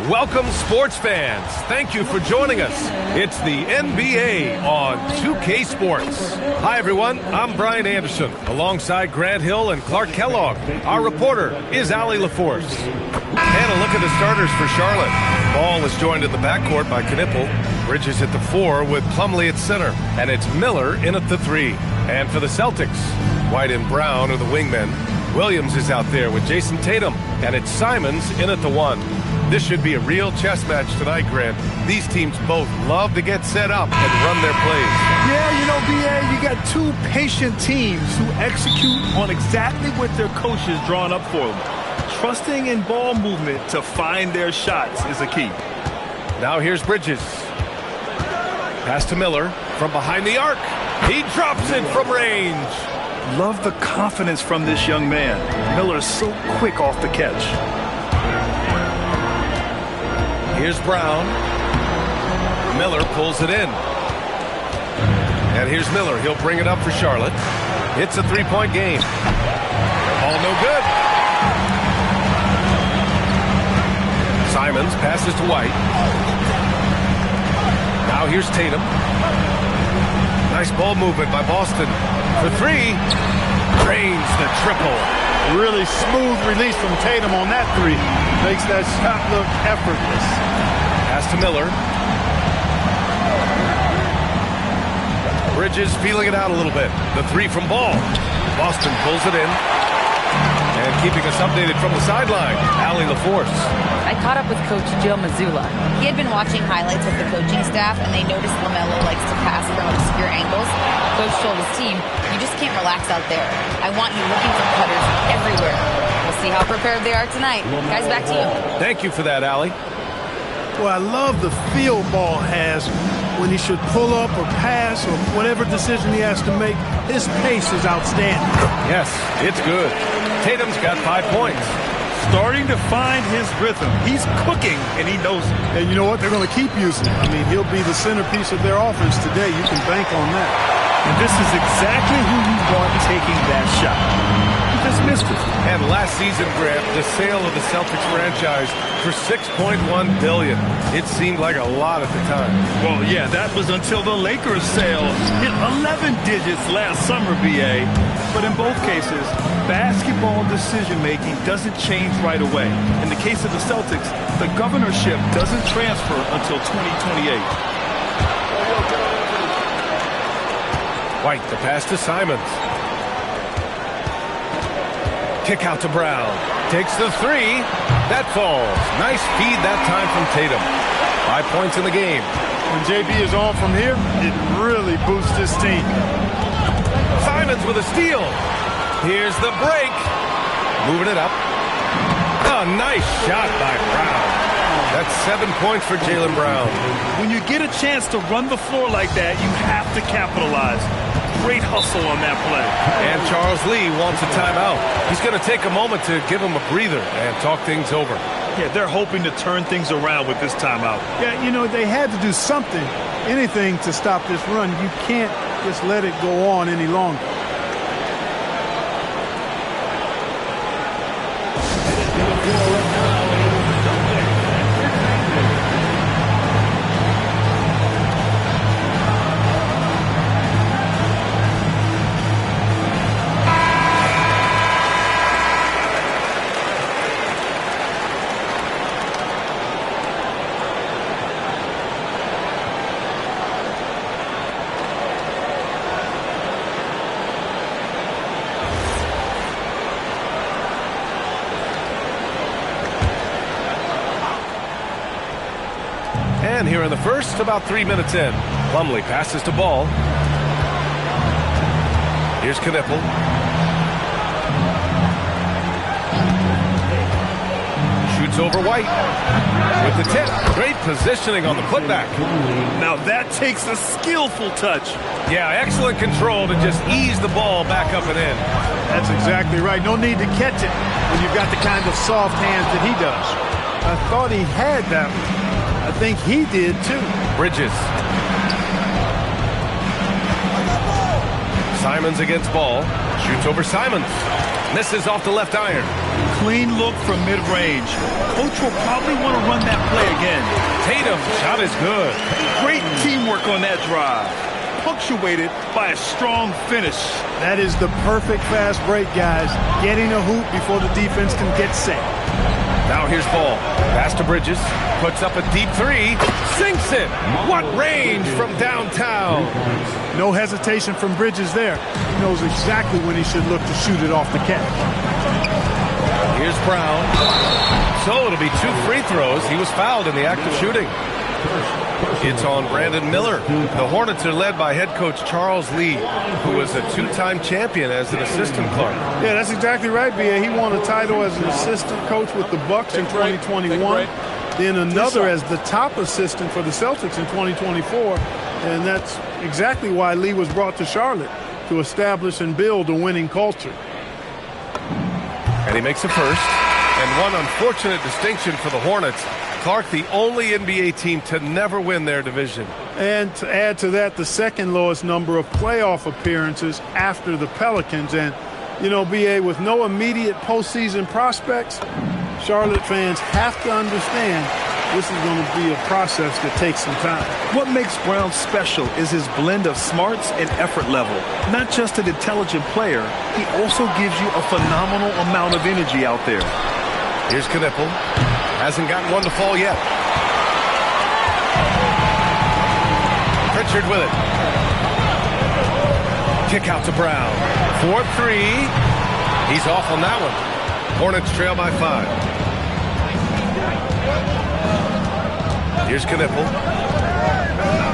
Welcome, sports fans. Thank you for joining us. It's the NBA on 2K Sports. Hi, everyone. I'm Brian Anderson, alongside Grant Hill and Clark Kellogg. Our reporter is Allie LaForce. And a look at the starters for Charlotte. Ball is joined in the backcourt by Knipple. Bridges at the 4 with Plumlee at center. And it's Miller in at the 3. And for the Celtics, White and Brown are the wingmen. Williams is out there with Jason Tatum. And it's Simons in at the 1. This should be a real chess match tonight, Grant. These teams both love to get set up and run their plays. Yeah, you know, B.A., you got two patient teams who execute on exactly what their coaches drawn up for them. Trusting in ball movement to find their shots is a key. Now here's Bridges. Pass to Miller from behind the arc. He drops it from range. Love the confidence from this young man. Miller's so quick off the catch. Here's Brown. Miller pulls it in. And here's Miller. He'll bring it up for Charlotte. It's a three-point game. All no good. Simons passes to White. Now here's Tatum. Nice ball movement by Boston. For 3. Drains the triple. Really smooth release from Tatum on that 3. Makes that shot look effortless. Pass to Miller. Bridges feeling it out a little bit. The 3 from Ball. Boston pulls it in. And keeping us updated from the sideline, Allie LaForce. I caught up with Coach Joe Mazzulla. He had been watching highlights with the coaching staff, and they noticed LaMelo likes to pass from obscure angles. Coach told his team, you just can't relax out there. I want you looking for cutters everywhere. We'll see how prepared they are tonight. Guys, back to you. Thank you for that, Allie. Well, I love the feel Ball has when he should pull up or pass or whatever decision he has to make. His pace is outstanding. Yes, it's good. Tatum's got 5 points. Starting to find his rhythm. He's cooking, and he knows it. And you know what? They're going to keep using it. I mean, he'll be the centerpiece of their offense today. You can bank on that. And this is exactly who you want taking that shot. He just missed it. And last season, Grant, the sale of the Celtics franchise for $6.1 billion. It seemed like a lot at the time. Well, yeah, that was until the Lakers sale hit 11 digits last summer, B.A. But in both cases, basketball decision-making doesn't change right away. In the case of the Celtics, the governorship doesn't transfer until 2028. White, the pass to Simons. Kick out to Brown. Takes the 3. That falls. Nice feed that time from Tatum. 5 points in the game. When JB is on from here, it really boosts his team. Simons with a steal. Here's the break. Moving it up. Oh, nice shot by Brown. That's 7 points for Jaylen Brown. When you get a chance to run the floor like that, you have to capitalize. Great hustle on that play. And Charles Lee wants a timeout. He's going to take a moment to give him a breather and talk things over. Yeah, they're hoping to turn things around with this timeout. Yeah, you know, they had to do something, anything to stop this run. You can't just let it go on any longer. And here in the first, about 3 minutes in. Plumlee passes to Ball. Here's Knipple. Shoots over White. With the tip. Great positioning on the putback. Now that takes a skillful touch. Yeah, excellent control to just ease the ball back up and in. That's exactly right. No need to catch it when you've got the kind of soft hands that he does. I thought he had that one. I think he did, too. Bridges. Simons against Ball. Shoots over Simons. Misses off the left iron. Clean look from mid-range. Coach will probably want to run that play again. Tatum, shot is good. Great teamwork on that drive. Punctuated by a strong finish. That is the perfect fast break, guys. Getting a hoop before the defense can get set. Now here's Ball. Pass to Bridges. Puts up a deep three. Sinks it. What range from downtown. No hesitation from Bridges there. He knows exactly when he should look to shoot it off the catch. Here's Brown. So it'll be 2 free throws. He was fouled in the act of shooting. It's on Brandon Miller. The Hornets are led by head coach Charles Lee, who was a 2-time champion as an assistant, Clark. Yeah, that's exactly right, B.A. He won a title as an assistant coach with the Bucks in 2021. Then another as the top assistant for the Celtics in 2024. And that's exactly why Lee was brought to Charlotte, to establish and build a winning culture. And he makes a first. And one unfortunate distinction for the Hornets. Clark, the only NBA team to never win their division. And to add to that, the second lowest number of playoff appearances after the Pelicans. And, you know, B.A., with no immediate postseason prospects, Charlotte fans have to understand this is going to be a process that takes some time. What makes Brown special is his blend of smarts and effort level. Not just an intelligent player, he also gives you a phenomenal amount of energy out there. Here's Knippel. Hasn't gotten one to fall yet. Pritchard with it. Kick out to Brown. 4-3. He's off on that one. Hornets trail by 5. Here's Knippel.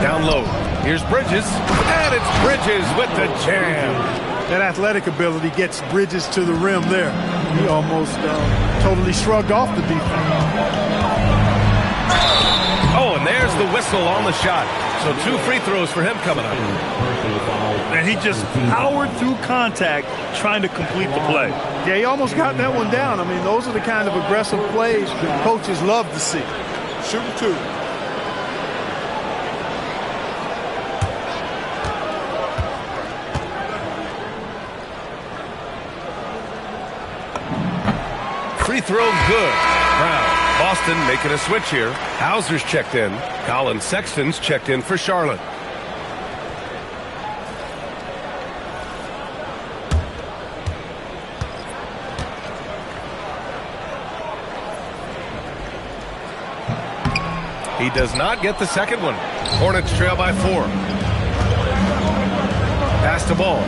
Down low. Here's Bridges. And it's Bridges with the jam. That athletic ability gets Bridges to the rim there. He almost totally shrugged off the defense. Oh, and there's the whistle on the shot. So 2 free throws for him coming up. And he just powered through contact trying to complete the play. Yeah, he almost got that one down. I mean, those are the kind of aggressive plays coaches love to see. Shooting 2. Free throw good. Brown. Boston making a switch here. Hauser's checked in. Colin Sexton's checked in for Charlotte. He does not get the second one. Hornets trail by 4. Pass the ball.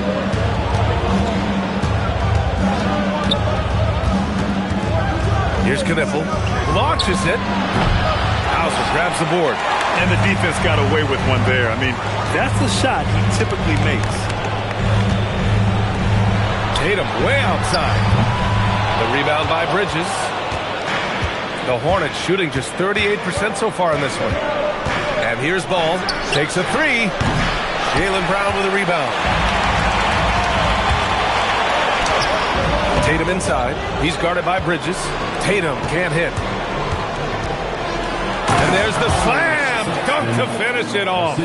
Here's Knippel. Launches it. Hauser grabs the board. And the defense got away with one there. I mean, that's the shot he typically makes. Tatum way outside. The rebound by Bridges. The Hornets shooting just 38% so far in this one. And here's Ball. Takes a 3. Jaylen Brown with a rebound. Tatum inside. He's guarded by Bridges. Tatum can't hit. And there's the slam. Dunk to finish it off.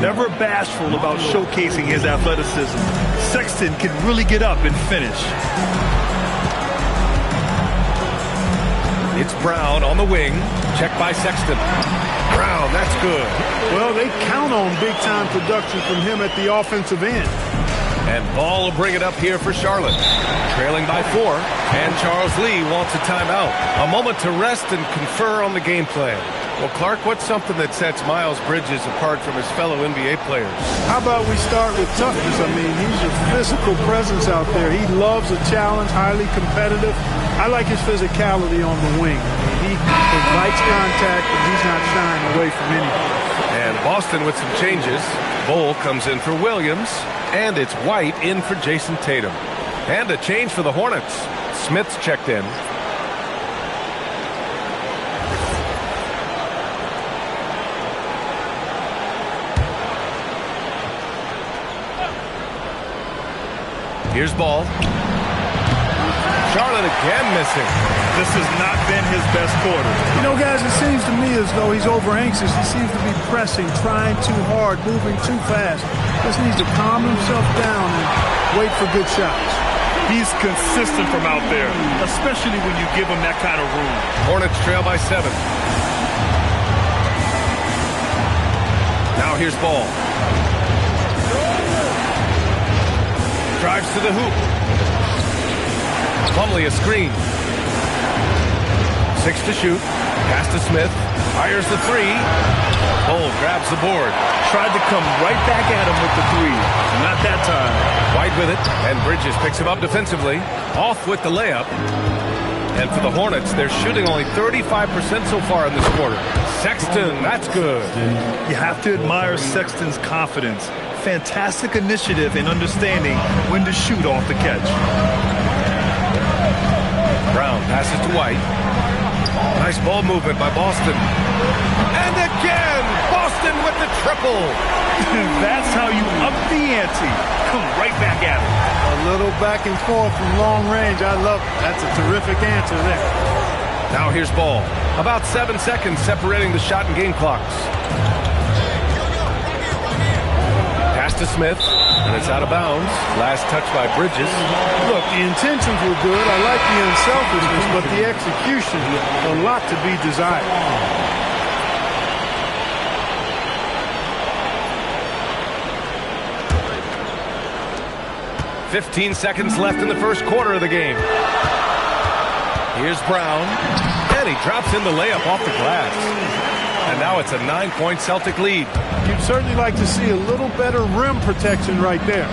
Never bashful about showcasing his athleticism. Sexton can really get up and finish. It's Brown on the wing. Checked by Sexton. Brown, that's good. Well, they count on big-time production from him at the offensive end. And Ball will bring it up here for Charlotte. Trailing by 4. And Charles Lee wants a timeout. A moment to rest and confer on the game plan. Well, Clark, what's something that sets Miles Bridges apart from his fellow NBA players? How about we start with toughness? I mean, he's a physical presence out there. He loves a challenge, highly competitive. I like his physicality on the wing. I mean, he invites contact, and he's not shying away from anything. And Boston with some changes. Bull comes in for Williams, and it's White in for Jason Tatum. And a change for the Hornets. Smith's checked in. Here's Ball. Charlotte again missing. This has not been his best quarter. You know, guys, it seems to me as though he's over-anxious. He seems to be pressing, trying too hard, moving too fast. Just needs to calm himself down and wait for good shots. He's consistent from out there, especially when you give him that kind of room. Hornets trail by 7. Now here's Ball. Drives to the hoop. Plumlee a screen. 6 to shoot. Pass to Smith. Fires the 3. Ball grabs the board. Tried to come right back at him with the 3. Not that time. White with it, and Bridges picks him up defensively. Off with the layup. And for the Hornets, they're shooting only 35% so far in this quarter. Sexton, that's good. You have to admire Sexton's confidence. Fantastic initiative in understanding when to shoot off the catch. Brown passes to White. Nice ball movement by Boston. And again, Boston with the triple. That's how you up the ante. Come right back at it. A little back and forth from long range. I love it. That's a terrific answer there. Now here's Ball. About 7 seconds separating the shot and game clocks. Pass to Smith, and it's out of bounds. Last touch by Bridges. Look, the intentions were good. I like the unselfishness, but the execution, a lot to be desired. 15 seconds left in the first quarter of the game. Here's Brown, and he drops in the layup off the glass. And now it's a 9-point Celtic lead. You'd certainly like to see a little better rim protection right there.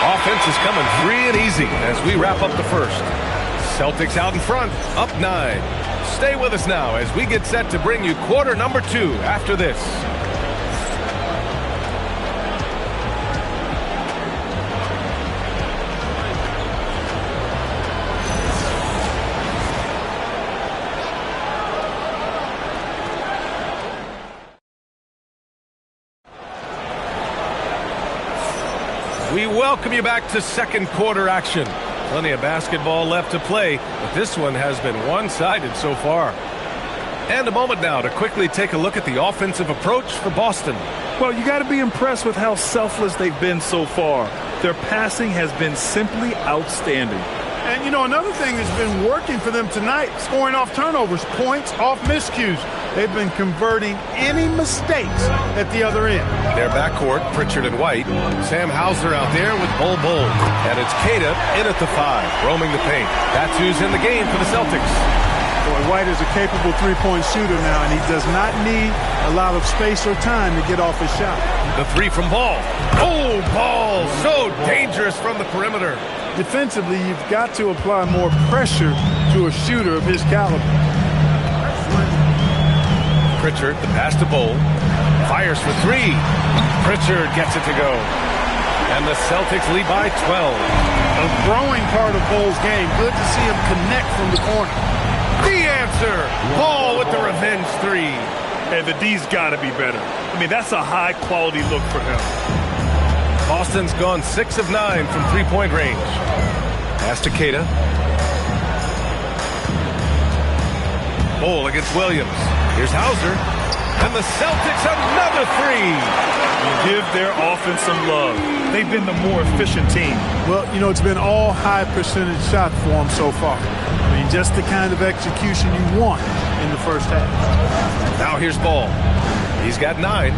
Offense is coming free and easy as we wrap up the first. Celtics out in front, up 9. Stay with us now as we get set to bring you quarter number 2 after this. We welcome you back to second quarter action. Plenty of basketball left to play, but this one has been one-sided so far. And a moment now to quickly take a look at the offensive approach for Boston. Well, you got to be impressed with how selfless they've been so far. Their passing has been simply outstanding. And, you know, another thing that's been working for them tonight, scoring off turnovers, points off miscues. They've been converting any mistakes at the other end. Their backcourt, Pritchard and White. Sam Hauser out there with Bull. And it's Queta in at the 5, roaming the paint. That's who's in the game for the Celtics. Boy, White is a capable three-point shooter now, and he does not need a lot of space or time to get off his shot. The 3 from Ball. Oh, Ball, so dangerous from the perimeter. Defensively, you've got to apply more pressure to a shooter of his caliber. Pritchard, the pass to Bull. Fires for 3. Pritchard gets it to go. And the Celtics lead by 12. A growing part of Bull's game. Good to see him connect from the corner. The answer! Ball with the revenge 3. And the D's got to be better. I mean, that's a high-quality look for him. Boston's gone 6 of 9 from three-point range. Pass to Queta. Bull against Williams. Here's Hauser. And the Celtics another 3. Give their offense some love. They've been the more efficient team. Well, you know, it's been all high percentage shots for them so far. I mean, just the kind of execution you want in the first half. Now here's Ball. He's got 9.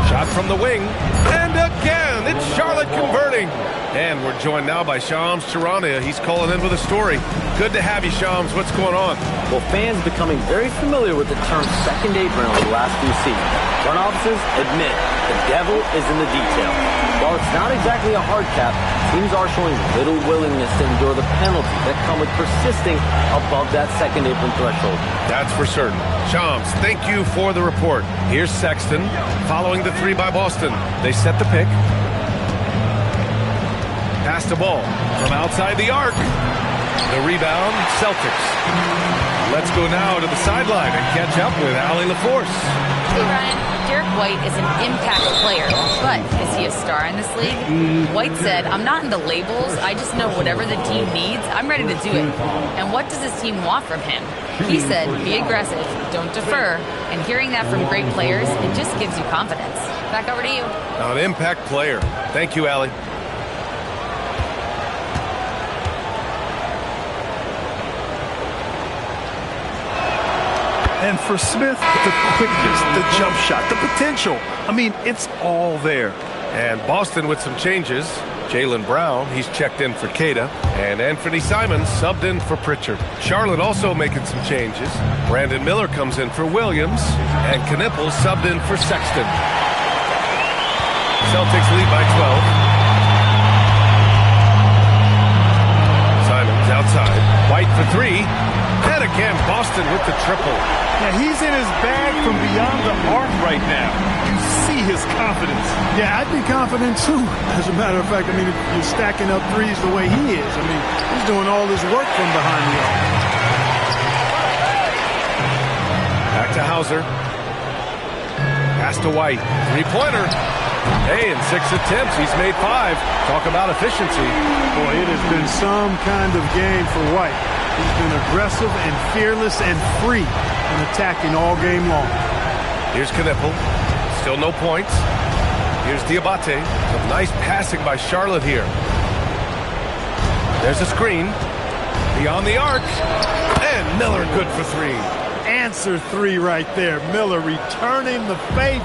Shot from the wing. And again, it's Charlotte converting. And we're joined now by Shams Charania. He's calling in with a story. Good to have you, Shams. What's going on? Well, fans becoming very familiar with the term second apron over the last few seasons. Front offices admit the devil is in the detail. While it's not exactly a hard cap, teams are showing little willingness to endure the penalties that come with persisting above that second apron threshold. That's for certain. Shams, thank you for the report. Here's Sexton following the 3 by Boston. They set the pick. Pass the Ball from outside the arc. The rebound, Celtics. Let's go now to the sideline and catch up with Allie LaForce. Hey, Ryan. Derek White is an impact player, but is he a star in this league? White said, I'm not into labels. I just know whatever the team needs, I'm ready to do it. And what does his team want from him? He said, be aggressive, don't defer. And hearing that from great players, it just gives you confidence. Back over to you. An impact player. Thank you, Allie. And for Smith, the quickness, the jump shot, the potential. I mean, it's all there. And Boston with some changes. Jaylen Brown, he's checked in for Queta. And Anthony Simons subbed in for Pritchard. Charlotte also making some changes. Brandon Miller comes in for Williams. And Knippel subbed in for Sexton. Celtics lead by 12. Simons outside. White for three. And again, Boston with the triple. Yeah, he's in his bag from beyond the arc right now. You see his confidence. Yeah, I'd be confident too. As a matter of fact, I mean, if you're stacking up threes the way he is, I mean, he's doing all this work from behind the arc. Back to Hauser. Pass to White. Three-pointer. Hey, in 6 attempts, he's made 5. Talk about efficiency. Boy, it has been some kind of game for White. He's been aggressive and fearless and free in attacking all game long. Here's Knippel. Still no points. Here's Diabate. Some nice passing by Charlotte here. There's a screen. Beyond the arc. And Miller good for 3. Answer 3 right there. Miller returning the favor.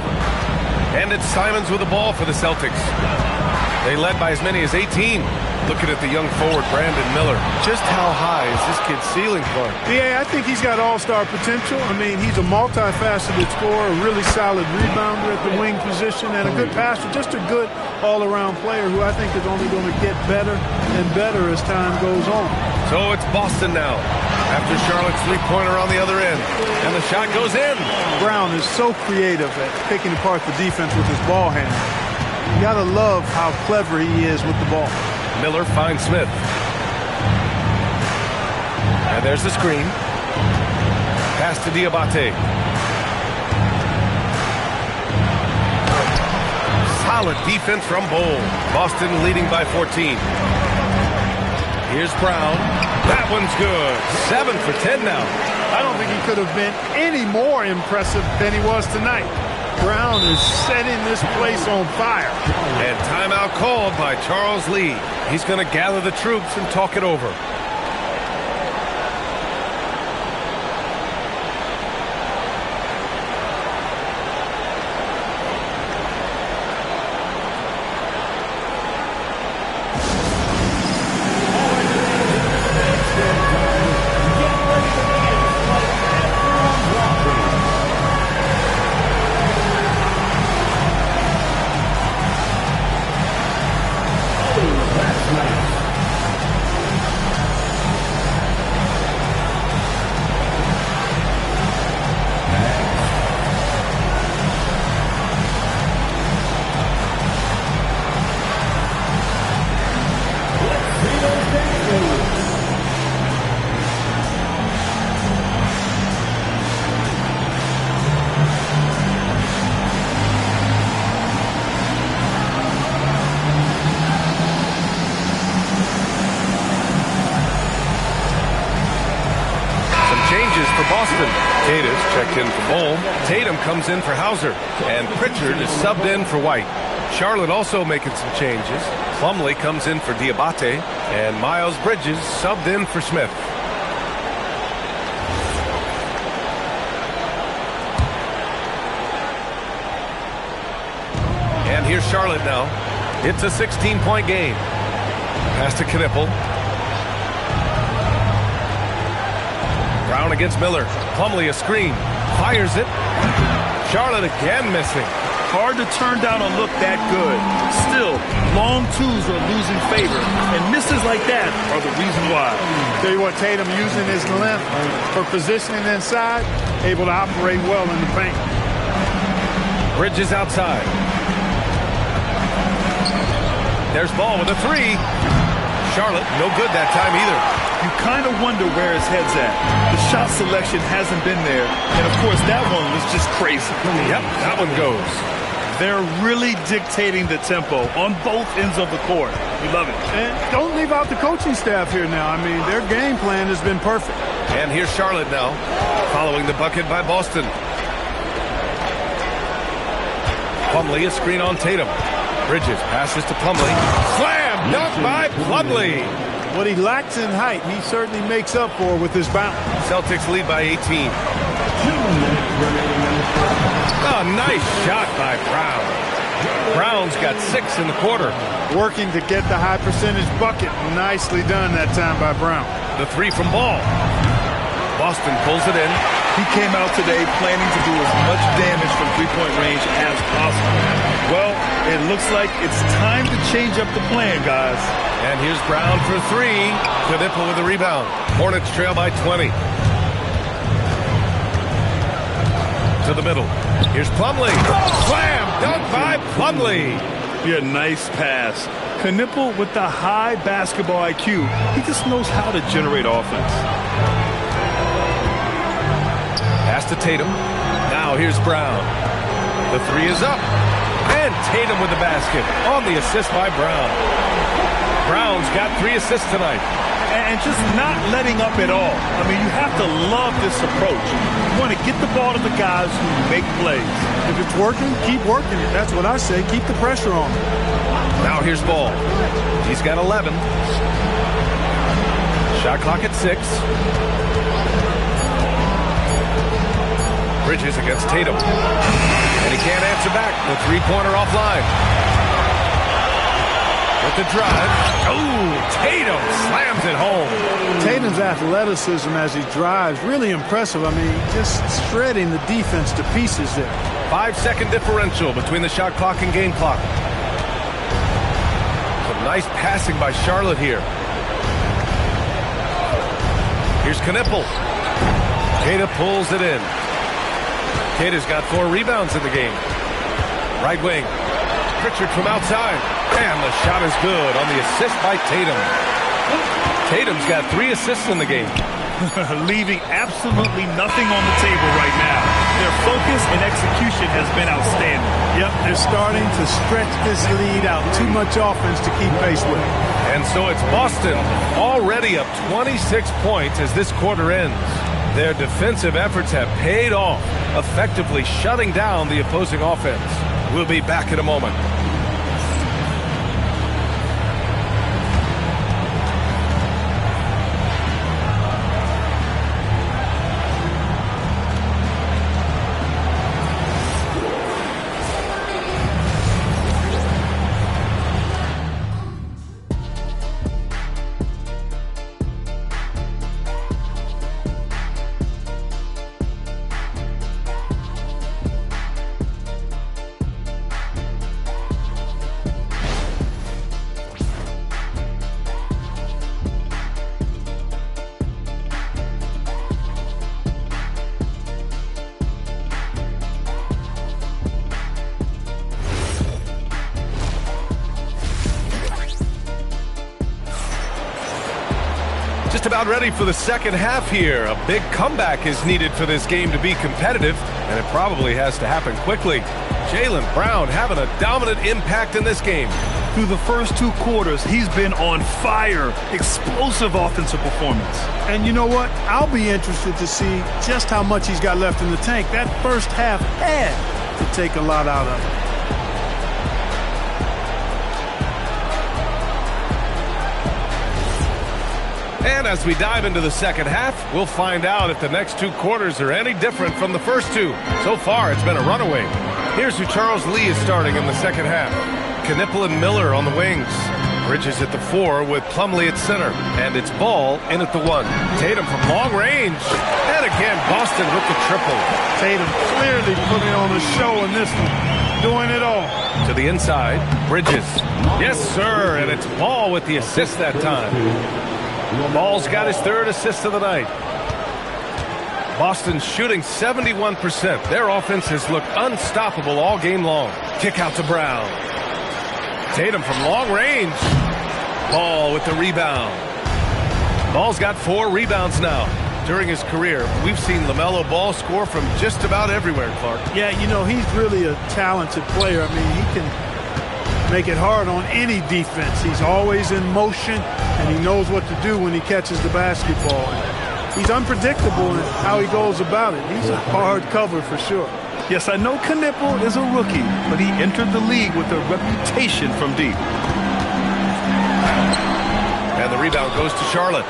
And it's Simons with the ball for the Celtics. They led by as many as 18. Looking at the young forward, Brandon Miller. Just how high is this kid's ceiling, Clark? Yeah, I think he's got all-star potential. I mean, he's a multifaceted scorer, a really solid rebounder at the wing position, and a good passer. Just a good all-around player who I think is only going to get better and better as time goes on. So it's Boston now. After Charlotte's three-pointer on the other end. And the shot goes in. Brown is so creative at picking apart the defense with his ball handling. You got to love how clever he is with the ball. Miller finds Smith. And there's the screen. Pass to Diabate. Solid defense from Bol. Boston leading by 14. Here's Brown. That one's good. 7 for 10 now. I don't think he could have been any more impressive than he was tonight. Brown is setting this place on fire. And timeout called by Charles Lee. He's going to gather the troops and talk it over. Tatum's checked in for Bol. Tatum comes in for Hauser. And Pritchard is subbed in for White. Charlotte also making some changes. Plumlee comes in for Diabate. And Miles Bridges subbed in for Smith. And here's Charlotte now. It's a 16-point game. Pass to Knippel. Brown against Miller. Plumlee a screen. Fires it. Charlotte again missing. Hard to turn down a look that good. Still, long twos are losing favor, and misses like that are the reason why. Tell you what, Tatum using his length for positioning inside, able to operate well in the paint. Bridges outside. There's Ball with a three. Charlotte, no good that time either. You kind of wonder where his head's at. The shot selection hasn't been there. And, of course, that one was just crazy. Yep, that one goes. They're really dictating the tempo on both ends of the court. We love it. And don't leave out the coaching staff here now. I mean, their game plan has been perfect. And here's Charlotte now, following the bucket by Boston. Plumlee, a screen on Tatum. Bridges passes to Plumlee. Slam dunk by Plumlee. What he lacks in height, he certainly makes up for with his bounce. Celtics lead by 18. Oh, nice shot by Brown. Brown's got 6 in the quarter. Working to get the high percentage bucket. Nicely done that time by Brown. The 3 from Ball. Boston pulls it in. He came out today planning to do as much damage from three-point range as possible. Well, it looks like it's time to change up the plan, guys. And here's Brown for 3. Knipple with the rebound. Hornets trail by 20. To the middle. Here's Plumlee. Slam dunk by Plumlee. Yeah, nice pass. Knipple with the high basketball IQ. He just knows how to generate offense. Pass to Tatum. Now here's Brown. The 3 is up. And Tatum with the basket on the assist by Brown. Brown's got 3 assists tonight. And just not letting up at all. I mean, you have to love this approach. You want to get the ball to the guys who make plays. If it's working, keep working it. That's what I say. Keep the pressure on. Now here's Ball. He's got 11. Shot clock at 6. Bridges against Tatum. And he can't answer back. The three-pointer offline. With the drive. Oh, Tatum slams it home. Tatum's athleticism as he drives, really impressive. I mean, just shredding the defense to pieces there. 5-second differential between the shot clock and game clock. Some nice passing by Charlotte here. Here's Knipple. Kata pulls it in. Kata's got 4 rebounds in the game. Right wing. Pritchard from outside. And the shot is good on the assist by Tatum. Tatum's got 3 assists in the game. Leaving absolutely nothing on the table right now. Their focus and execution has been outstanding. Yep, they're starting to stretch this lead out. Too much offense to keep pace with. And so it's Boston already up 26 points as this quarter ends. Their defensive efforts have paid off, effectively shutting down the opposing offense. We'll be back in a moment. Just about ready for the second half here. A big comeback is needed for this game to be competitive, and it probably has to happen quickly. Jaylen Brown having a dominant impact in this game. Through the first 2 quarters, he's been on fire. Explosive offensive performance. And you know what? I'll be interested to see just how much he's got left in the tank. That first half had to take a lot out of it. And as we dive into the second half, we'll find out if the next 2 quarters are any different from the first 2. So far, it's been a runaway. Here's who Charles Lee is starting in the second half. Knipple and Miller on the wings. Bridges at the 4 with Plumlee at center. And it's Ball in at the 1. Tatum from long range. And again, Boston with the triple. Tatum clearly putting on a show in this one. Doing it all. To the inside, Bridges. Yes, sir, and it's Ball with the assist that time. Ball's got his 3rd assist of the night. Boston shooting 71%. Their offense has looked unstoppable all game long. Kick out to Brown. Tatum from long range. Ball with the rebound. Ball's got 4 rebounds now. during his career, we've seen LaMelo Ball score from just about everywhere, Clark. Yeah, you know, he's really a talented player. I mean, he can make it hard on any defense. He's always in motion, and he knows what to do when he catches the basketball. He's unpredictable in how he goes about it. He's a hard cover for sure. Yes, I know Knipple is a rookie, but he entered the league with a reputation from deep. And the rebound goes to Charlotte.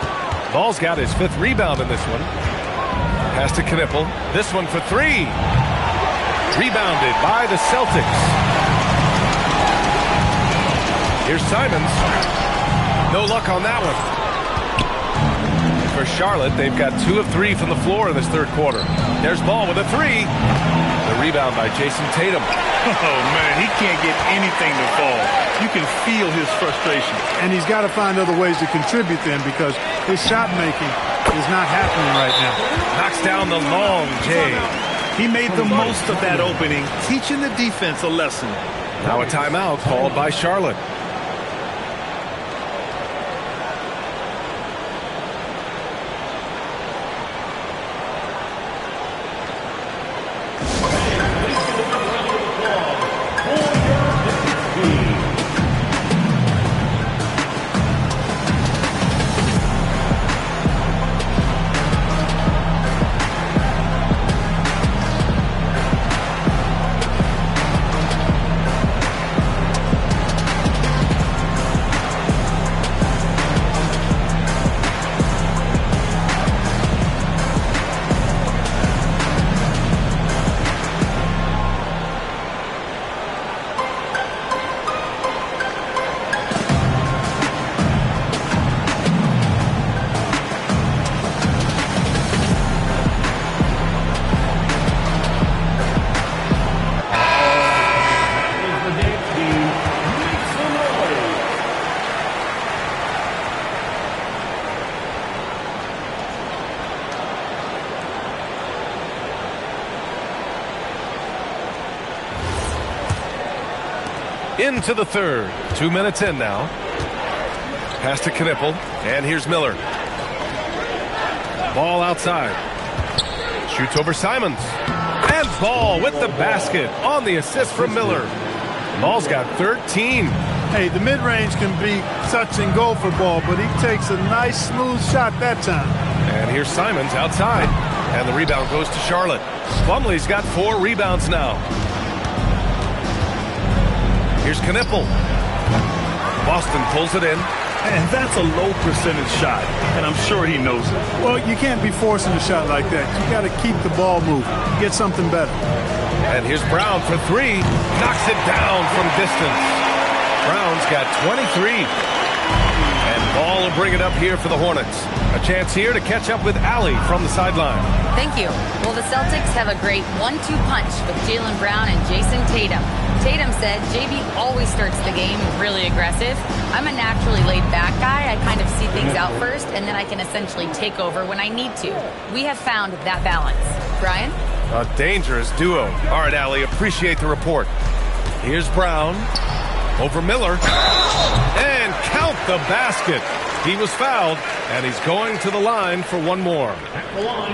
Ball's got his 5th rebound in this one. Pass to Knipple. This one for 3. Rebounded by the Celtics. Here's Simons. No luck on that one. For Charlotte, they've got 2 of 3 from the floor in this 3rd quarter. There's Ball with a 3. The rebound by Jason Tatum. Oh, man, he can't get anything to fall. You can feel his frustration. And he's got to find other ways to contribute then, because his shot making is not happening right now. Knocks down the long J. He made the most of that opening, teaching the defense a lesson. Now a timeout called by Charlotte. Into the 3rd. 2 minutes in now. Pass to Knipple. And here's Miller. Ball outside. Shoots over Simons. And Ball with the basket on the assist from Miller. Ball's got 13. Hey, the mid-range can be touch and go for Ball, but he takes a nice, smooth shot that time. And here's Simons outside. And the rebound goes to Charlotte. Plumlee's got 4 rebounds now. Here's Knipple. Boston pulls it in. And that's a low percentage shot, and I'm sure he knows it. Well, you can't be forcing a shot like that. You got to keep the ball moving. Get something better. And here's Brown for 3. Knocks it down from distance. Brown's got 23. And Ball will bring it up here for the Hornets. A chance here to catch up with Allie from the sideline. Thank you. Well, the Celtics have a great 1-2 punch with Jaylen Brown and Jason Tatum. Tatum said, JB always starts the game really aggressive. I'm a naturally laid-back guy. I kind of see things out first, and then I can essentially take over when I need to. We have found that balance. Brian? A dangerous duo. All right, Allie, appreciate the report. Here's Brown. Over Miller. And count the basket. He was fouled, and he's going to the line for one more.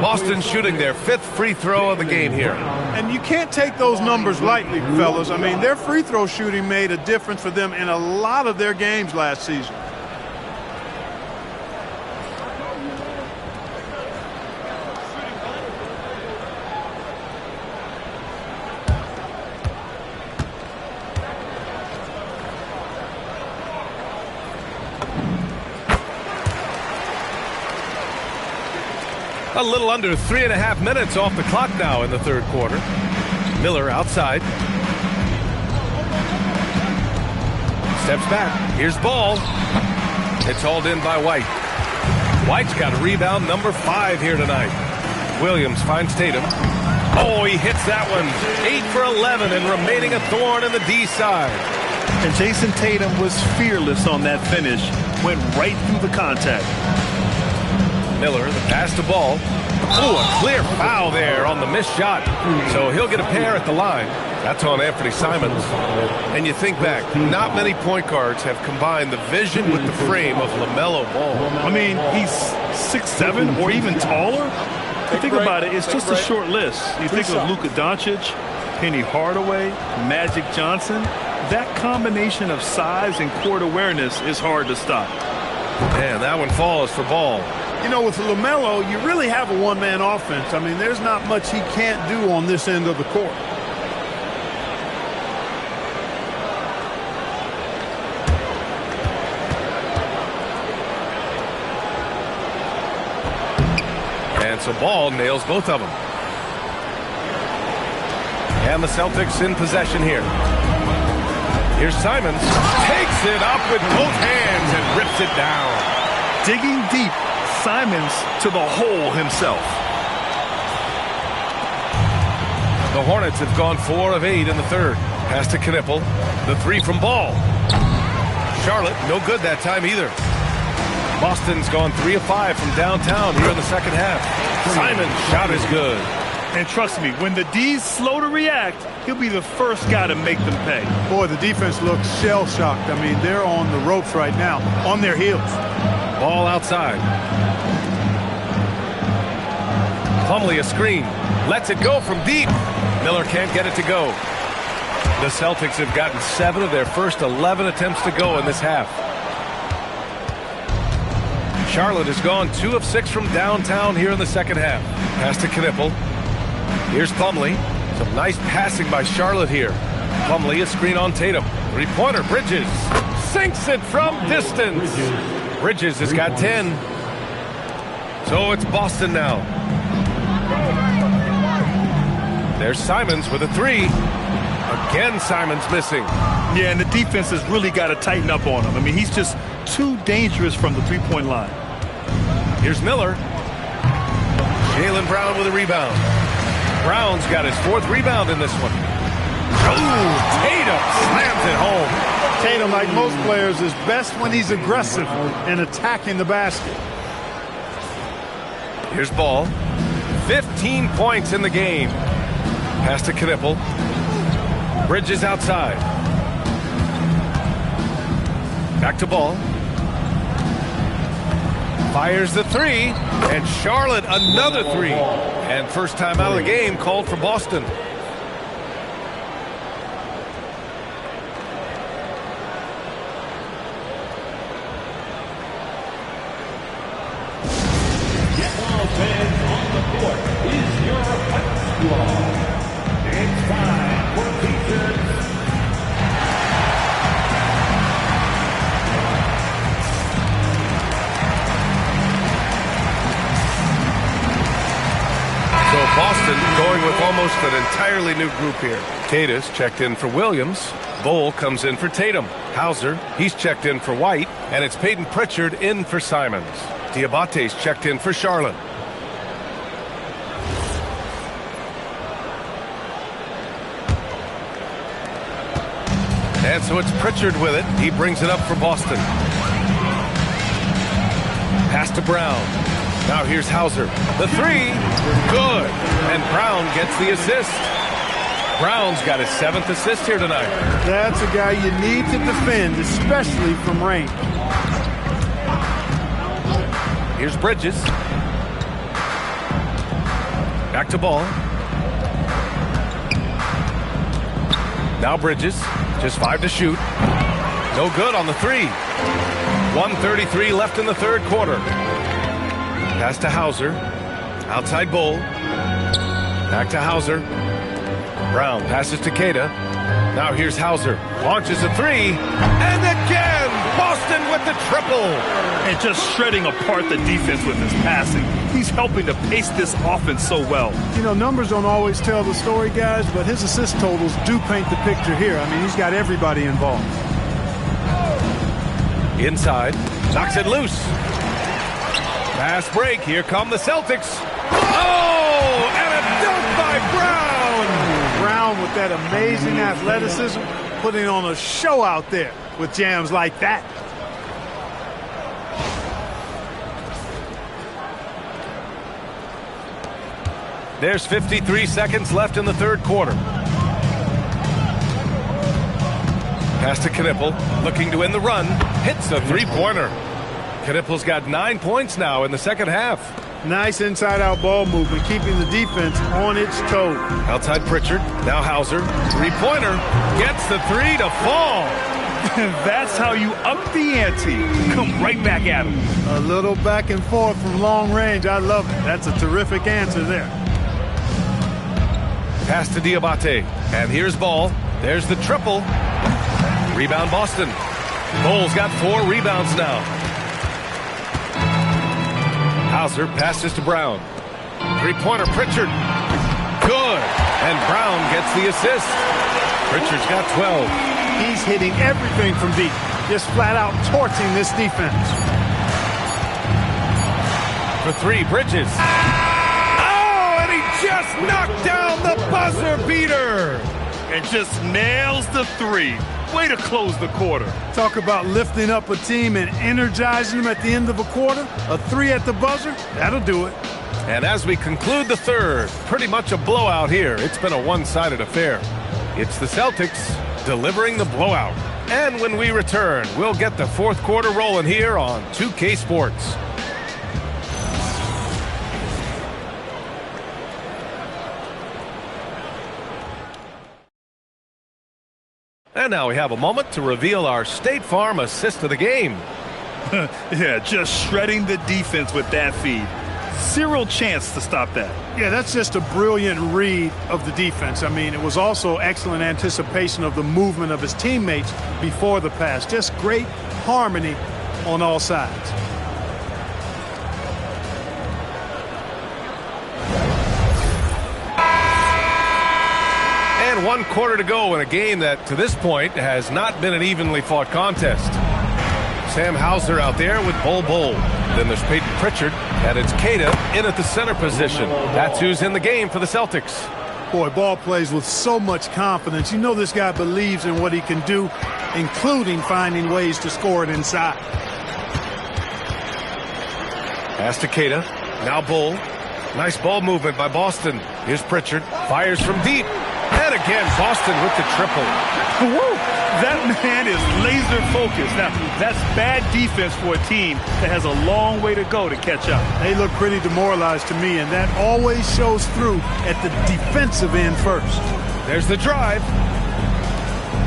Boston shooting their 5th free throw of the game here. And you can't take those numbers lightly, fellas. I mean, their free throw shooting made a difference for them in a lot of their games last season. A little under 3.5 minutes off the clock now in the 3rd quarter. Miller outside. Steps back. Here's Ball. It's hauled in by White. White's got a rebound number 5 here tonight. Williams finds Tatum. Oh, he hits that one. 8 for 11 and remaining a thorn in the D side. And Jason Tatum was fearless on that finish. Went right through the contact. Miller, the pass to Ball. Oh, a clear foul there on the missed shot. So he'll get a pair at the line. That's on Anthony Simons. And you think back, not many point guards have combined the vision with the frame of LaMelo Ball. I mean, he's 6'7" or even taller. You think about it, it's just a short list. You think of Luka Doncic, Penny Hardaway, Magic Johnson. That combination of size and court awareness is hard to stop. And that one falls for Ball. You know, with LaMelo, you really have a one-man offense. I mean, there's not much he can't do on this end of the court. And so Ball nails both of them. And the Celtics in possession here. Here's Simons. Takes it up with both hands and rips it down. Digging deep, Simons to the hole himself. The Hornets have gone 4 of 8 in the third. Pass to Knipple. The three from Ball. Charlotte, no good that time either. Boston's gone 3 of 5 from downtown here in the second half. Simon's shot is good. And trust me, when the D's slow to react, he'll be the first guy to make them pay. Boy, the defense looks shell-shocked. I mean, they're on the ropes right now, on their heels. Ball outside. Plumlee a screen. Lets it go from deep. Miller can't get it to go. The Celtics have gotten 7 of their first 11 attempts to go in this half. Charlotte has gone 2 of 6 from downtown here in the second half. Pass to Knipple. Here's Plumlee. Some nice passing by Charlotte here. Plumlee a screen on Tatum. Three-pointer, Bridges. Sinks it from distance. Bridges has got 10. So it's Boston now. There's Simons with a 3. Again, Simons missing. Yeah, and the defense has really got to tighten up on him. I mean, he's just too dangerous from the three-point line. Here's Miller. Jaylen Brown with a rebound. Brown's got his 4th rebound in this one. Ooh, Tatum slams it home. Tatum, like most players, is best when he's aggressive and attacking the basket. Here's Ball. 15 points in the game. Pass to Knipple. Bridges outside. Back to Ball. Fires the 3. And Charlotte another 3. And first time out of the game called for Boston. Boston going with almost an entirely new group here. Tatus checked in for Williams. Bull comes in for Tatum. Hauser, he's checked in for White. And it's Peyton Pritchard in for Simons. Diabate's checked in for Charlotte. And so it's Pritchard with it. He brings it up for Boston. Pass to Brown. Now here's Hauser. The 3. Good. And Brown gets the assist. Brown's got his 7th assist here tonight. That's a guy you need to defend, especially from range. Here's Bridges. Back to Ball. Now Bridges. Just 5 to shoot. No good on the 3. 1:33 left in the third quarter. Pass to Hauser. Outside Bull. Back to Hauser. Brown passes to Queta. Now here's Hauser. Launches a 3. And again, Boston with the triple. And just shredding apart the defense with his passing. He's helping to pace this offense so well. You know, numbers don't always tell the story, guys, but his assist totals do paint the picture here. I mean, he's got everybody involved. Inside. Knocks it loose. Fast break. Here come the Celtics. Oh, and a dunk by Brown. Brown with that amazing athleticism, putting on a show out there with jams like that. There's 53 seconds left in the third quarter. Pass to Knipple, looking to win the run. Hits a three-pointer. Knipple's got 9 points now in the second half. Nice inside-out ball movement, keeping the defense on its toes. Outside Pritchard, now Hauser. Three-pointer, gets the three to fall. That's how you up the ante. Come right back at him. A little back and forth from long range. I love it. That's a terrific answer there. Pass to Diabate, and here's Ball. There's the triple. Rebound Boston. Bull's got 4 rebounds now. Hauser passes to Brown. Three-pointer Pritchard. Good. And Brown gets the assist. Pritchard's got 12. He's hitting everything from deep. Just flat out torching this defense. For 3, Bridges. Oh, and he just knocked down the buzzer beater. And just nails the 3. Way to close the quarter. Talk about lifting up a team and energizing them at the end of a quarter. A 3 at the buzzer, that'll do it. And as we conclude the third, pretty much a blowout here. It's been a one-sided affair. It's the Celtics delivering the blowout. And when we return, we'll get the fourth quarter rolling here on 2K Sports. And now we have a moment to reveal our State Farm assist of the game. Yeah, just shredding the defense with that feed. Zero chance to stop that. Yeah, that's just a brilliant read of the defense. I mean, it was also excellent anticipation of the movement of his teammates before the pass. Just great harmony on all sides. And 1 quarter to go in a game that, to this point, has not been an evenly fought contest. Sam Hauser out there with Bull. Then there's Peyton Pritchard, and it's Queta in at the center position. That's who's in the game for the Celtics. Boy, Ball plays with so much confidence. You know this guy believes in what he can do, including finding ways to score it inside. Pass to Queta. Now Bull. Nice ball movement by Boston. Here's Pritchard. Fires from deep. And again, Boston with the triple. Woo! That man is laser focused. Now, that's bad defense for a team that has a long way to go to catch up. They look pretty demoralized to me, and that always shows through at the defensive end first. There's the drive.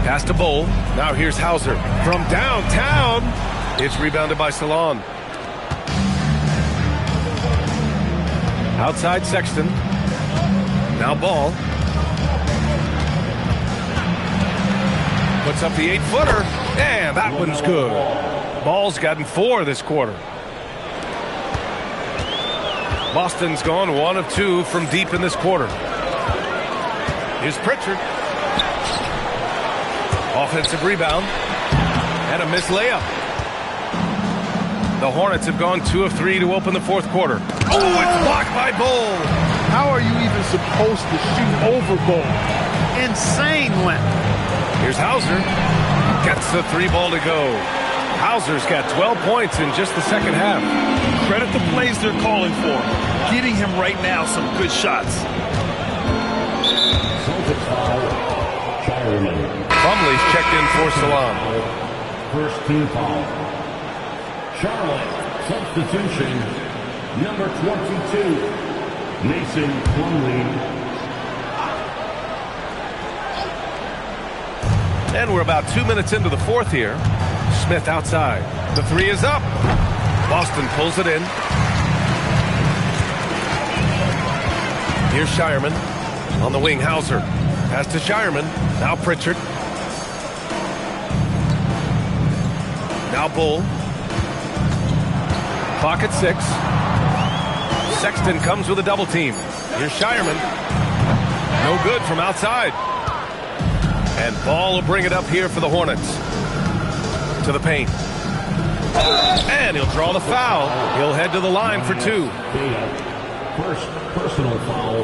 Pass to Bull. Now here's Hauser from downtown. It's rebounded by Salon. Outside Sexton. Now Ball. Puts up the 8-footer, and that one's good. Ball's gotten 4 this quarter. Boston's gone 1 of 2 from deep in this quarter. Here's Pritchard. Offensive rebound, and a missed layup. The Hornets have gone 2 of 3 to open the fourth quarter. Oh, it's blocked by Bull. How are you even supposed to shoot over Bull? Insane length. Here's Hauser. Gets the 3 ball to go. Hauser's got 12 points in just the second half. Credit the plays they're calling for. Getting him right now some good shots. Plumlee's checked in for Salon. First team foul. Charlotte, substitution, number 22, Mason Plumlee. And we're about 2 minutes into the fourth here. Smith outside. The 3 is up. Boston pulls it in. Here's Shireman. On the wing, Hauser. Pass to Shireman. Now Pritchard. Now Bull. Clock at 6. Sexton comes with a double team. Here's Shireman. No good from outside. And Ball will bring it up here for the Hornets. To the paint. And he'll draw the foul. He'll head to the line for 2. First personal foul,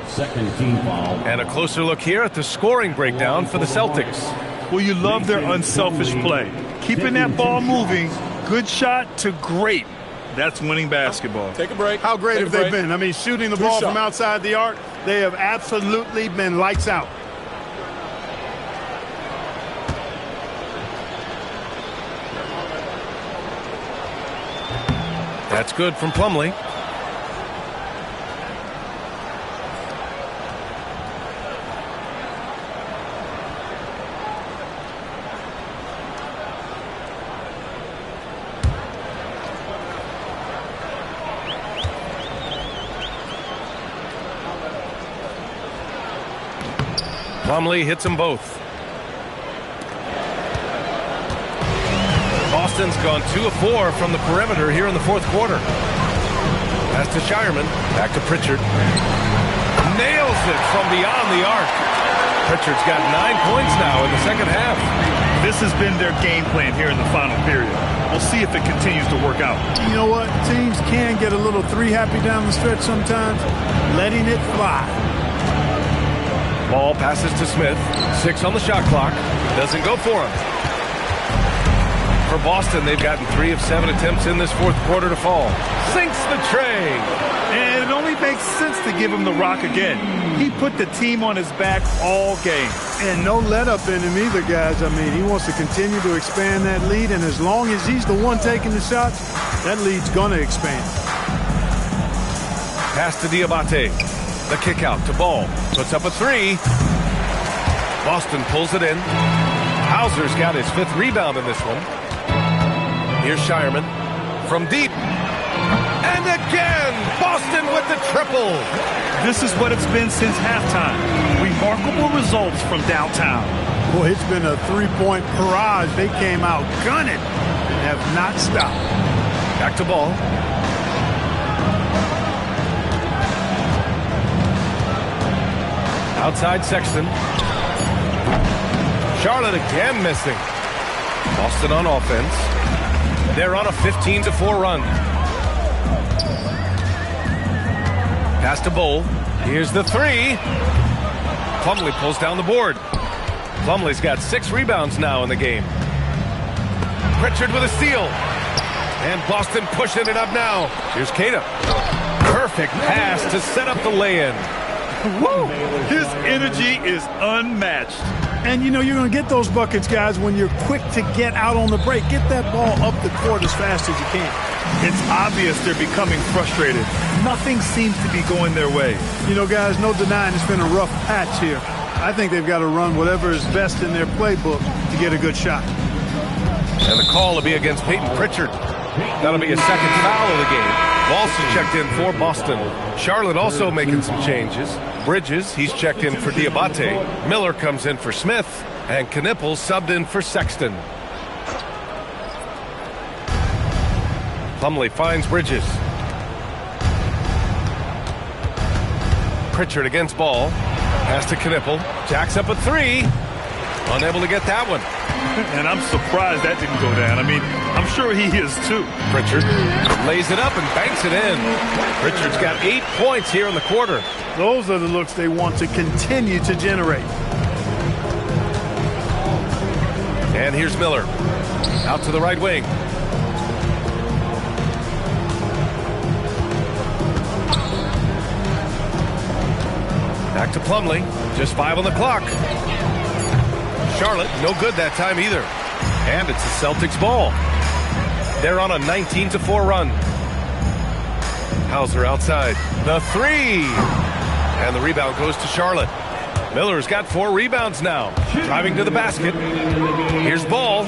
second team foul. And a closer look here at the scoring breakdown for the Celtics. Well, you love their unselfish play. Keeping that ball moving, good shot to great. That's winning basketball. Take a break. How great have they break. been? I mean, shooting the ball from outside the arc, they have absolutely been lights out. That's good from Plumlee. Plumlee hits them both. Boston's gone 2 of 4 from the perimeter here in the fourth quarter. Pass to Shireman. Back to Pritchard. Nails it from beyond the arc. Pritchard's got 9 points now in the second half. This has been their game plan here in the final period. We'll see if it continues to work out. You know what? Teams can get a little three-happy down the stretch sometimes. Letting it fly. Ball passes to Smith. 6 on the shot clock. Doesn't go for him. For Boston, they've gotten 3 of 7 attempts in this fourth quarter to fall. Sinks the tray. And it only makes sense to give him the rock again. He put the team on his back all game. And no let-up in him either, guys. I mean, he wants to continue to expand that lead, and as long as he's the one taking the shots, that lead's going to expand. Pass to Diabate. The kick out to Ball. Puts up a 3. Boston pulls it in. Hauser's got his 5th rebound in this one. Here's Shireman from deep. And again, Boston with the triple. This is what it's been since halftime. Remarkable results from downtown. Boy, it's been a three-point barrage. They came out gunning and have not stopped. Back to Ball. Outside Sexton. Charlotte again missing. Boston on offense. They're on a 15-4 run. Pass to Bowl. Here's the 3. Plumlee pulls down the board. Plumlee's got 6 rebounds now in the game. Pritchard with a steal. And Boston pushing it up now. Here's Cada. Perfect pass to set up the lay-in. Woo! His energy is unmatched. And, you know, you're going to get those buckets, guys, when you're quick to get out on the break. Get that ball up the court as fast as you can. It's obvious they're becoming frustrated. Nothing seems to be going their way. You know, guys, no denying it's been a rough patch here. I think they've got to run whatever is best in their playbook to get a good shot. And the call will be against Peyton Pritchard. That'll be his second foul of the game. Walsh checked in for Boston. Charlotte also making some changes. Bridges, he's checked in for Diabate. Miller comes in for Smith. And Knippel subbed in for Sexton. Plumlee finds Bridges. Pritchard against Ball. Pass to Knippel. Jacks up a 3. Unable to get that one. And I'm surprised that didn't go down. I mean, I'm sure he is too. Pritchard lays it up and banks it in. Pritchard's got 8 points here in the quarter. Those are the looks they want to continue to generate. And here's Miller. Out to the right wing. Back to Plumlee. Just 5 on the clock. Charlotte, no good that time either. And it's the Celtics ball. They're on a 19-4 run. Hauser outside. The 3. And the rebound goes to Charlotte. Miller's got 4 rebounds now. Driving to the basket. Here's Ball.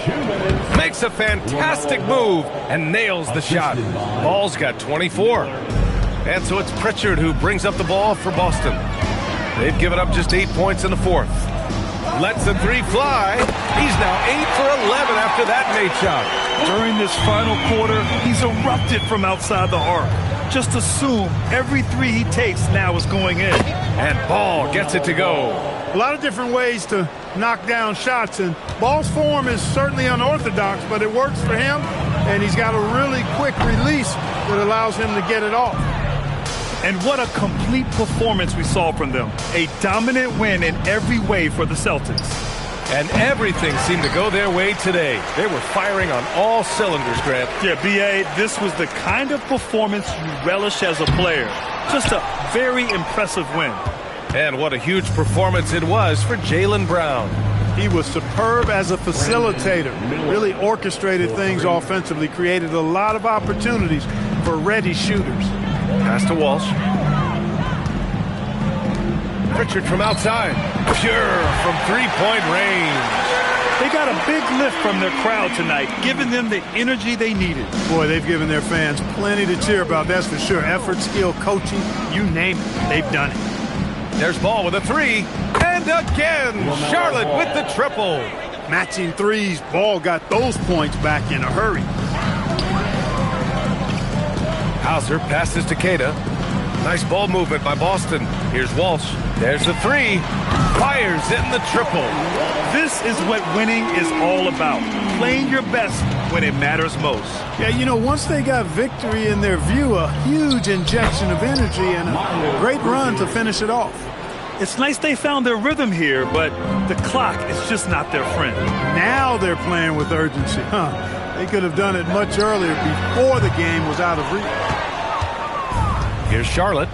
Makes a fantastic move and nails the shot. Ball's got 24. And so it's Pritchard who brings up the ball for Boston. They've given up just 8 points in the fourth. Lets the 3 fly. He's now 8 for 11 after that made shot. During this final quarter, he's erupted from outside the arc. Just assume every 3 he takes now is going in. And Ball gets it to go. A lot of different ways to knock down shots, and Ball's form is certainly unorthodox, but it works for him, and he's got a really quick release that allows him to get it off. And what a complete performance we saw from them. A dominant win in every way for the Celtics. And everything seemed to go their way today. They were firing on all cylinders, Grant. Yeah, B.A., this was the kind of performance you relish as a player. Just a very impressive win. And what a huge performance it was for Jaylen Brown. He was superb as a facilitator. Really orchestrated things offensively, created a lot of opportunities. for ready shooters. Pass to Walsh. Pritchard from outside. Pure from three-point range. They got a big lift from their crowd tonight, giving them the energy they needed. Boy, they've given their fans plenty to cheer about, that's for sure. Effort, skill, coaching, you name it, they've done it. There's Ball with a three. And again, Charlotte with the triple. Matching threes, Ball got those points back in a hurry. Hauser passes to Queta. Nice ball movement by Boston. Here's Walsh. There's the three. Fires in the triple. This is what winning is all about. Playing your best when it matters most. Yeah, you know, once they got victory in their view, a huge injection of energy and a great run to finish it off. It's nice they found their rhythm here, but the clock is just not their friend. Now they're playing with urgency. They could have done it much earlier before the game was out of reach. Here's Charlotte.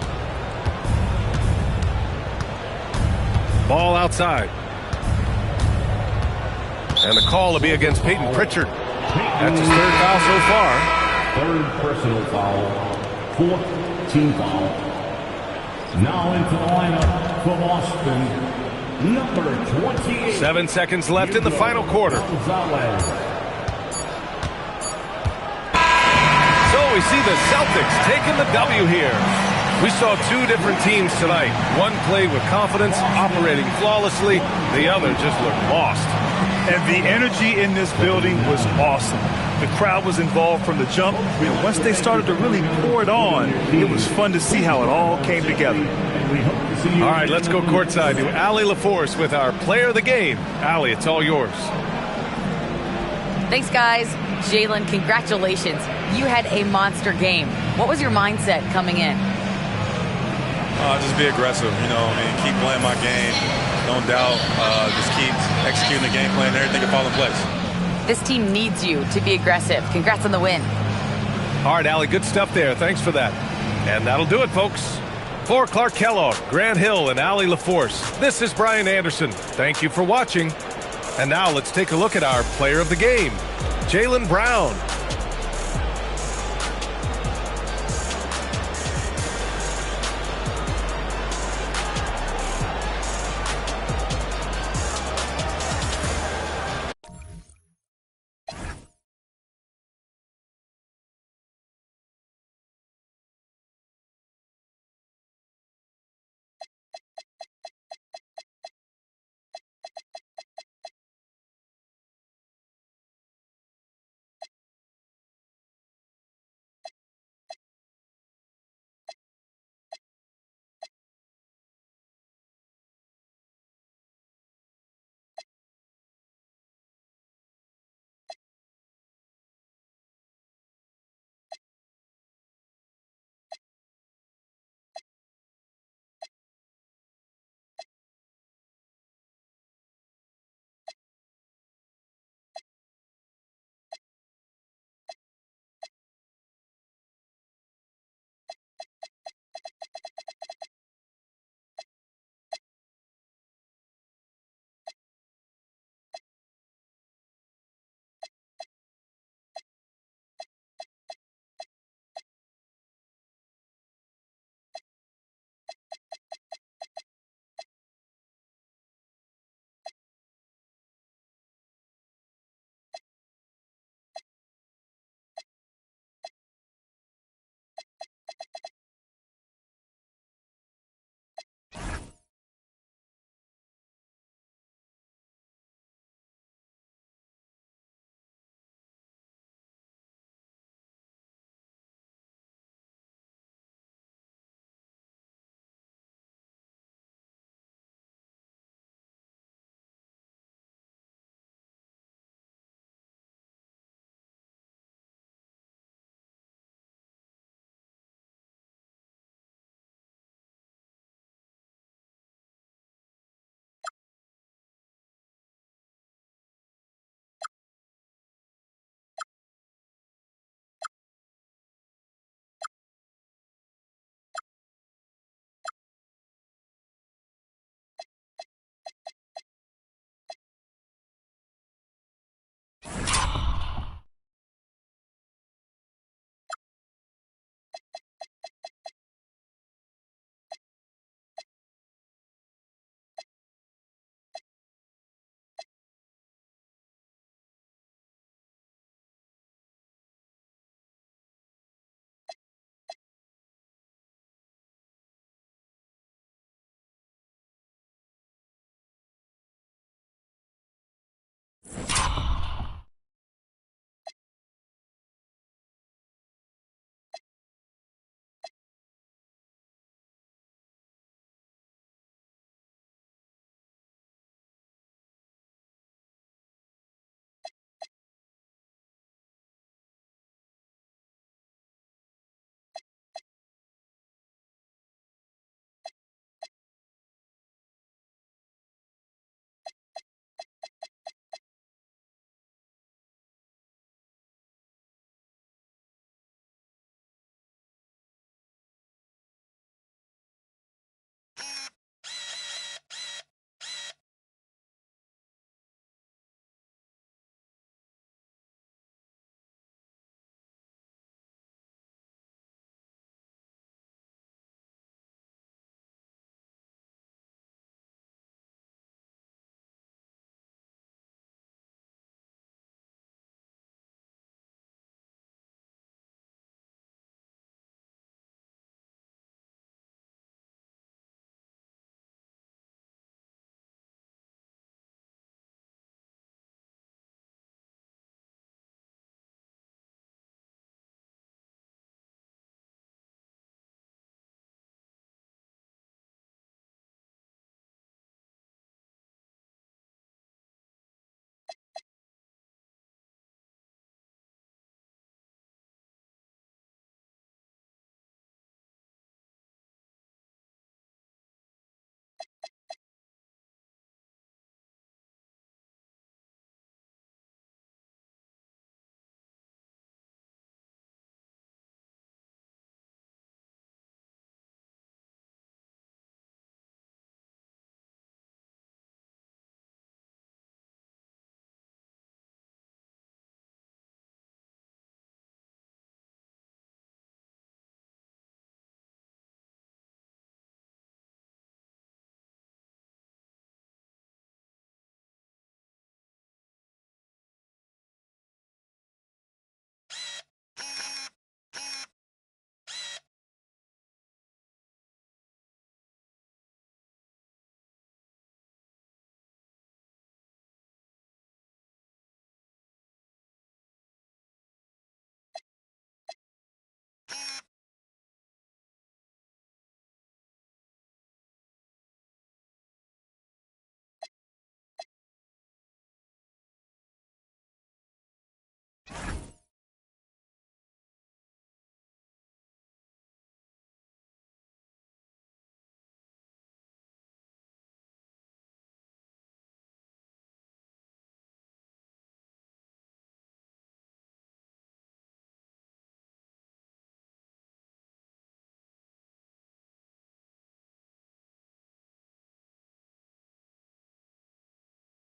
Ball outside. And the call will be against Peyton Pritchard. That's his third foul so far. Third personal foul. Fourth team foul. Now into the lineup for Boston, number 28. 7 seconds left in the final quarter. So we see the Celtics taking the W here. We saw two different teams tonight. One played with confidence, operating flawlessly. The other just looked lost. And the energy in this building was awesome. The crowd was involved from the jump. And once they started to really pour it on, it was fun to see how it all came together. All right, let's go courtside to Allie LaForce with our player of the game. Allie, it's all yours. Thanks, guys. Jalen, congratulations. You had a monster game. What was your mindset coming in? Just be aggressive, keep playing my game. Don't doubt. Just keep executing the game plan and everything will fall in place. This team needs you to be aggressive. Congrats on the win. All right, Allie, good stuff there. Thanks for that. And that'll do it, folks. For Clark Kellogg, Grant Hill, and Allie LaForce, this is Brian Anderson. Thank you for watching. And now let's take a look at our player of the game, Jaylen Brown.